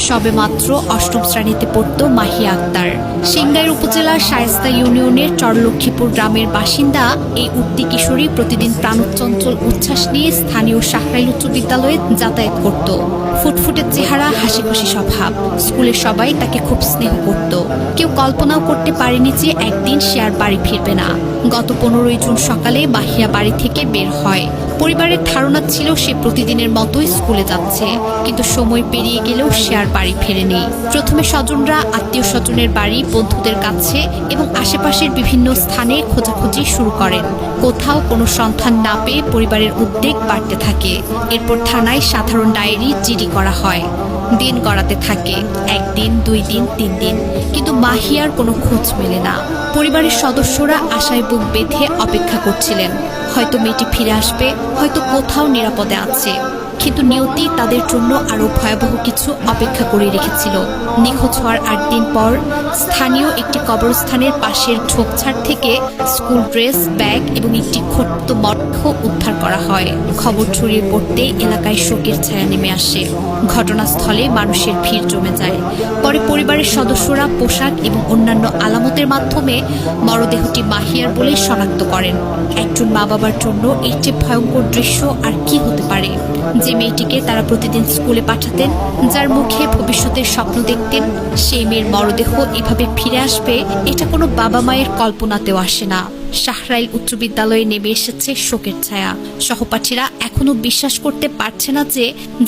সবেমাত্র অষ্টম শ্রেণীতে পড়ত মাহিয়া আক্তার। সিংগাইর উপজেলার শায়েস্তা ইউনিয়নের চরলক্ষ্মীপুর গ্রামের বাসিন্দা এই উঠতি কিশোরী প্রতিদিন প্রাণোচ্চঞ্চল উচ্ছ্বাস নিয়ে স্থানীয় শাহরাইল উচ্চ বিদ্যালয়ে যাতায়াত করত। ফুটফুটে চেহারা, হাসিখুশি স্বভাব, স্কুলের সবাই তাকে খুব স্নেহ করত। কেউ কল্পনাও করতে পারেনি যে একদিন সে আর বাড়ি ফিরবে না। গত 15 জুন সকালে মাহিয়া বাড়ি থেকে বের হয়। পরিবারের ধারণা ছিল সে প্রতিদিনের মতোই স্কুলে যাচ্ছে, কিন্তু সময় পেরিয়ে গেলেও সে আর বাড়ি ফেরেনি। প্রথমে স্বজনরা আত্মীয় স্বজনের বাড়ি, বন্ধুদের কাছে এবং আশেপাশের বিভিন্ন স্থানে খোঁজাখুঁজি শুরু করেন। কোথাও কোনো সন্ধান না পেয়ে পরিবারের উদ্বেগ বাড়তে থাকে। এরপর থানায় সাধারণ ডায়েরি জিডি করা হয়। দিন গড়াতে থাকে, 1 দিন, 2 দিন, 3 দিন, কিন্তু মাহিয়ার কোনো খোঁজ মেলে না। পরিবারের সদস্যরা আশায় বুক বেঁধে অপেক্ষা করছিলেন, হয়তো মেয়েটি ফিরে আসবে, হয়তো কোথাও নিরাপদে আছে। কিন্তু নিয়তি তাদের জন্য আরো ভয়াবহ কিছু অপেক্ষা করে রেখেছিল। নিখোঁজ হওয়ার 8 দিন পর স্থানীয় একটি কবরস্থানের পাশের ঝোপঝাড় থেকে স্কুল ড্রেস, ব্যাগ এবং একটি ছোট্ট মর্ষ উদ্ধার করা হয়। খবর ছড়িয়ে পড়তে এলাকায় শোকের ছায়া নেমে আসে। ঘটনাস্থলে মানুষের ভিড় জমে যায়। পরে পরিবারের সদস্যরা পোশাক এবং অন্যান্য আলামতের মাধ্যমে মরদেহটি মাহিয়ার বলে শনাক্ত করেন। একজন মা বাবার জন্য এর চেয়ে ভয়ঙ্কর দৃশ্য আর কি হতে পারে? যে মেয়েটিকে তারা প্রতিদিন স্কুলে পাঠাতেন, যার মুখে ভবিষ্যতের স্বপ্ন দেখতেন, সেই মেয়ের মরদেহ এভাবে ফিরে আসবে, এটা কোনো বাবা মায়ের কল্পনাতেও আসে না। শাহরাইল উচ্চ বিদ্যালয়ে নেমে এসেছে শোকের ছায়া। সহপাঠীরা এখনো বিশ্বাস করতে পারছে না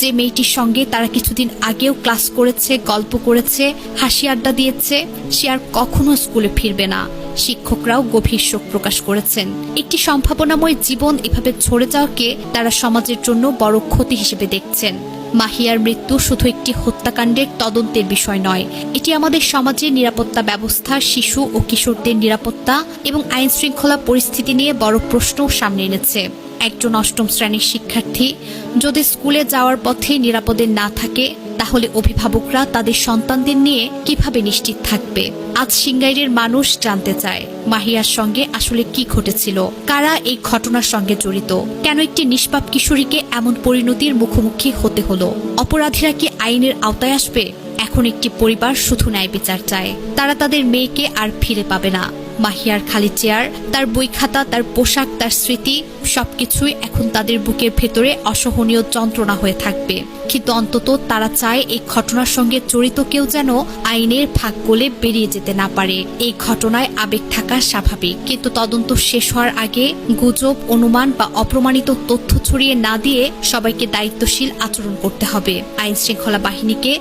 যে মেয়েটির সঙ্গে তারা কিছুদিন আগেও ক্লাস করেছে, গল্প করেছে, হাসি আড্ডা দিয়েছে, সে আর কখনো স্কুলে ফিরবে না। শিক্ষকরাও গভীর শোক প্রকাশ করেছেন। একটি সম্ভাবনাময় জীবন এভাবে ঝরে যাওয়াকে তারা সমাজের জন্য বড় ক্ষতি হিসেবে দেখছেন। মাহিয়ার মৃত্যু শুধু একটি হত্যাকাণ্ডের তদন্তের বিষয় নয়, এটি আমাদের সমাজের নিরাপত্তা ব্যবস্থা, শিশু ও কিশোরদের নিরাপত্তা এবং আইন শৃঙ্খলা পরিস্থিতি নিয়ে বড় প্রশ্ন সামনে এনেছে। একজন অষ্টম শ্রেণীর শিক্ষার্থী যদি স্কুলে যাওয়ার পথে নিরাপদে না থাকে, তাহলে অভিভাবকরা তাদের সন্তানদের নিয়ে কিভাবে নিশ্চিত থাকবে? আজ সিংগাইরের মানুষ জানতে চায়, মাহিয়ার সঙ্গে আসলে কি ঘটেছিল, কারা এই ঘটনার সঙ্গে জড়িত, কেন একটি নিষ্পাপ কিশোরীকে এমন পরিণতির মুখোমুখি হতে হলো? অপরাধীরা কি আইনের আওতায় আসবে? এখন একটি পরিবার শুধু ন্যায় বিচার চায়। তারা তাদের মেয়েকে আর ফিরে পাবে না। মাহিয়ার খালি চেয়ার, তার বই খাতা, তার পোশাক, তার স্মৃতি, সবকিছুই এখন তাদের বুকের ভেতরে অসহনীয় যন্ত্রণা হয়ে থাকবে। কিন্তু অন্তত তারা চায় এই ঘটনার সঙ্গে জড়িত কেউ যেন আইনের ফাঁক গলে বেরিয়ে যেতে না পারে। এই ঘটনায় আবেগ থাকা স্বাভাবিক, কিন্তু তদন্ত শেষ হওয়ার আগে গুজব, অনুমান বা অপ্রমাণিত তথ্য ছড়িয়ে না দিয়ে সবাইকে দায়িত্বশীল আচরণ করতে হবে। আইন শৃঙ্খলা বাহিনীকে